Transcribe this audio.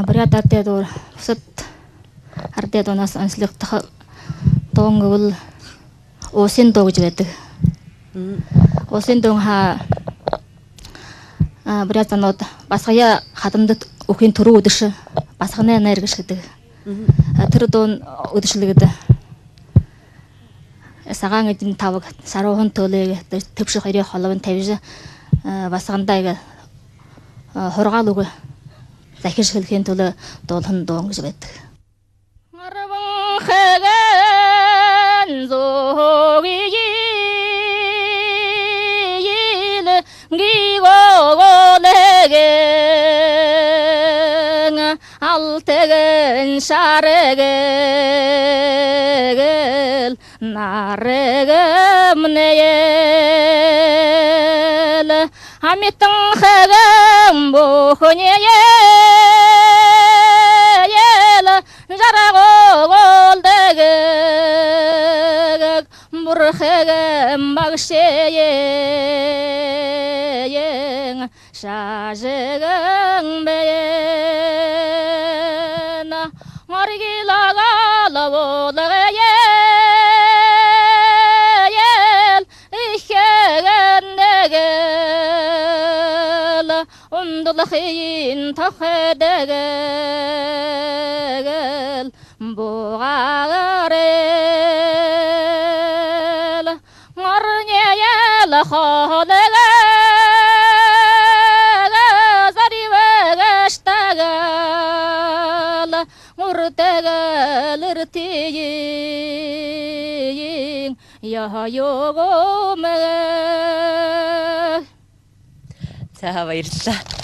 бригадтай дуур бусад ардын дуунаас онцлогдох дунгавал Усын дуу гэж байдаг. Усын дуун бригаднууд басгая хадамдад өхийн төрөө өдөш басганы найр гэж гэдэг. Тэр дуун өдөшлөгд сагаан эдийн тавг саруухан төлөг төвших хоёрын холовын тавьж басгандаа хургаал үг захиж хэлхийн төлөө дуулхан дуун гэж байдаг. Марван хэгэн зогиил гигоголэгэн алтэгэн шарэгэл нарэгэмнээл амитэн хэгэн бөхөнээл жарагоголдэгэг бурхэгэн багшээн шажэгэн бээн оргилагалаволагээл ихэгэн нэгэл ундулахин тохэдэгэл бугаарэл ngornyel kholega zariwegashtagal murtegal irtiyin yahayogome. За баярлалаа.